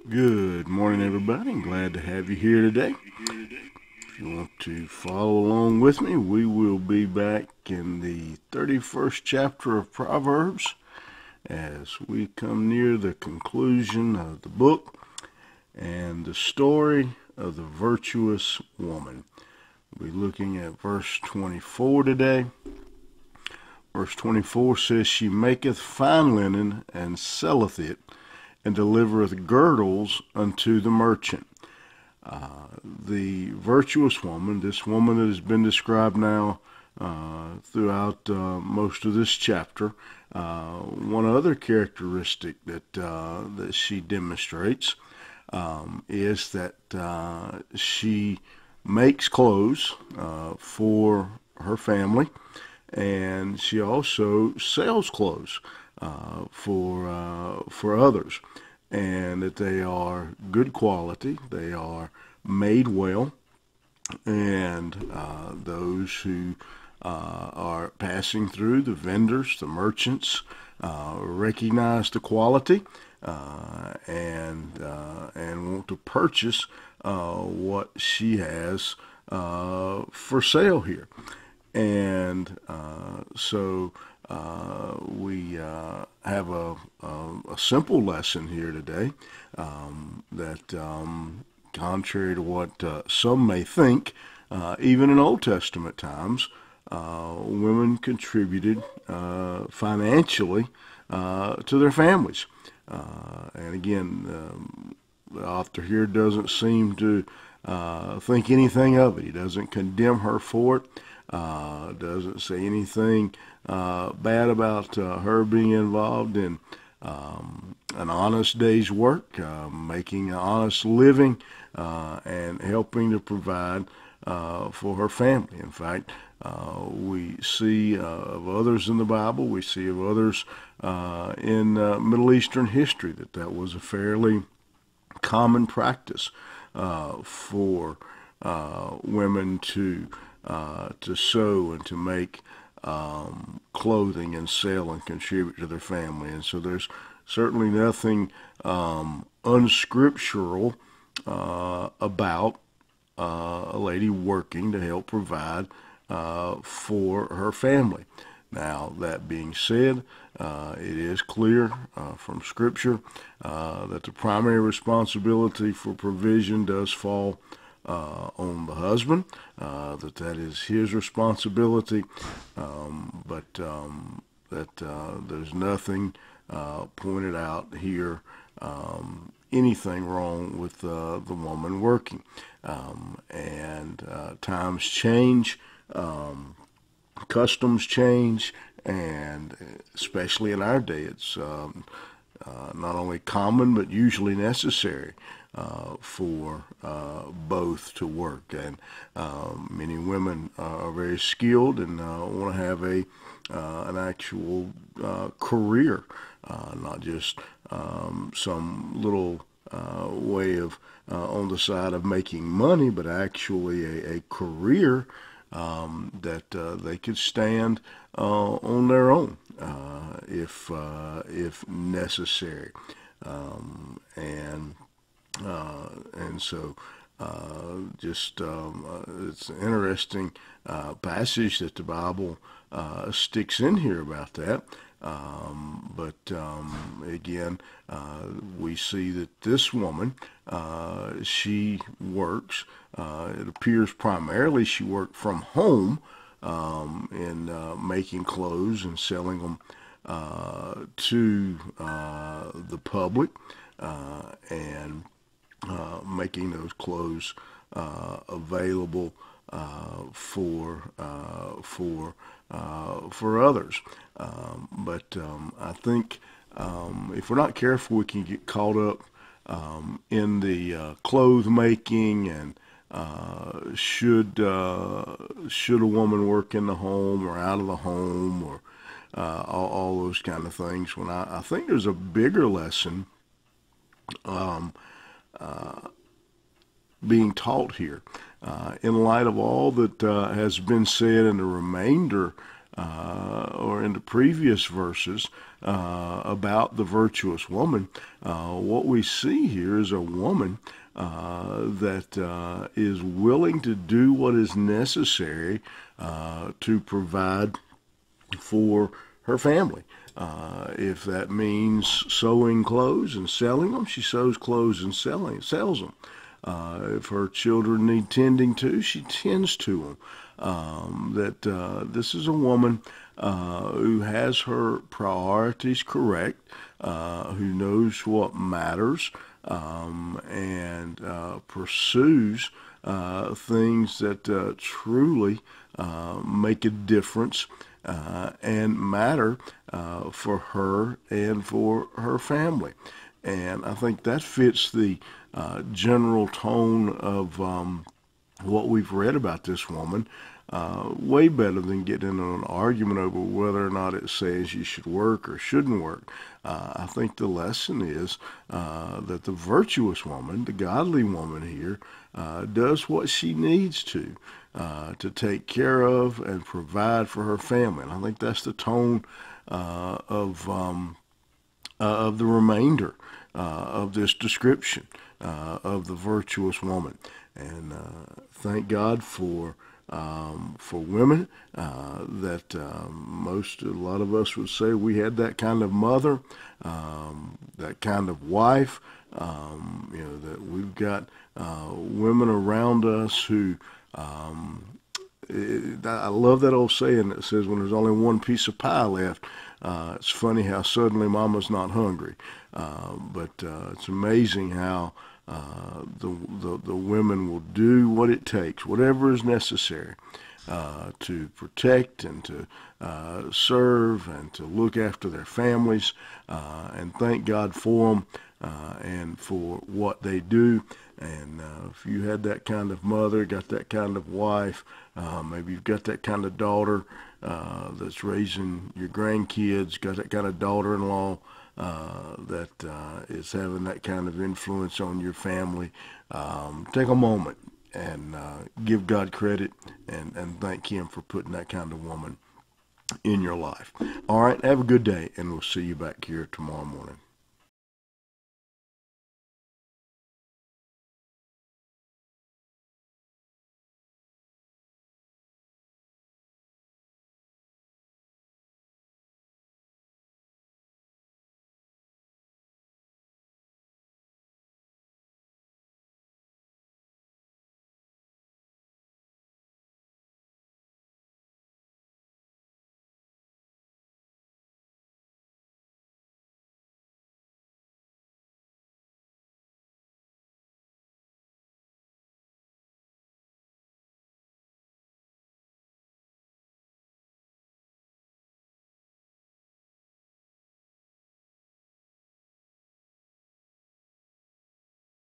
Good morning, everybody. I'm glad to have you here today. If you want to follow along with me, we will be back in the 31st chapter of Proverbs as we come near the conclusion of the book and the story of the virtuous woman. We'll be looking at verse 24 today. Verse 24 says, She maketh fine linen and selleth it, and delivereth girdles unto the merchant. The virtuous woman, this woman that has been described now throughout most of this chapter, one other characteristic that she demonstrates is that she makes clothes for her family, and she also sells clothes for others, and that they are good quality, they are made well, and those who are passing through, the vendors, the merchants, recognize the quality and want to purchase what she has for sale here. And so we have a simple lesson here today that, contrary to what some may think, even in Old Testament times, women contributed financially to their families. And again, the author here doesn't seem to think anything of it. He doesn't condemn her for it. Doesn't say anything bad about her being involved in an honest day's work, making an honest living, and helping to provide for her family. In fact, we see of others in the Bible, we see of others in Middle Eastern history that was a fairly common practice for women to sew and to make clothing and sell and contribute to their family. And so there's certainly nothing unscriptural about a lady working to help provide for her family. Now, that being said, it is clear from Scripture that the primary responsibility for provision does fall on the husband, that is his responsibility, but that there's nothing pointed out here, anything wrong with the woman working. And times change, customs change, and especially in our day, it's not only common but usually necessary for both to work. And many women are very skilled and want to have an actual career, not just some little way of on the side of making money, but actually a career that they could stand on their own if necessary. And so it's an interesting passage that the Bible sticks in here about that. But again, we see that this woman, she works. It appears primarily she worked from home in making clothes and selling them to the public, and making those clothes available for others. But I think if we're not careful, we can get caught up in the clothes making and should a woman work in the home or out of the home, or all those kind of things. When I think there's a bigger lesson being taught here, in light of all that has been said in the remainder or in the previous verses about the virtuous woman, what we see here is a woman that is willing to do what is necessary to provide for her family. If that means sewing clothes and selling them, she sews clothes and sells them. If her children need tending to, she tends to them. This is a woman who has her priorities correct, who knows what matters, and pursues things that truly make a difference and matter for her and for her family. And I think that fits the general tone of what we've read about this woman way better than getting into an argument over whether or not it says you should work or shouldn't work. I think the lesson is that the virtuous woman, the godly woman here, does what she needs to take care of and provide for her family. And I think that's the tone of the remainder of this description of the virtuous woman. And thank God for women that a lot of us would say we had that kind of mother, that kind of wife. That we've got women around us who. I love that old saying that says when there's only one piece of pie left, it's funny how suddenly mama's not hungry. But it's amazing how the women will do what it takes, whatever is necessary, to protect and to serve and to look after their families. And thank God for them and for what they do. And if you had that kind of mother, got that kind of wife, maybe you've got that kind of daughter that's raising your grandkids, got that kind of daughter-in-law that is having that kind of influence on your family, take a moment and give God credit and thank Him for putting that kind of woman in your life. All right, have a good day, and we'll see you back here tomorrow morning.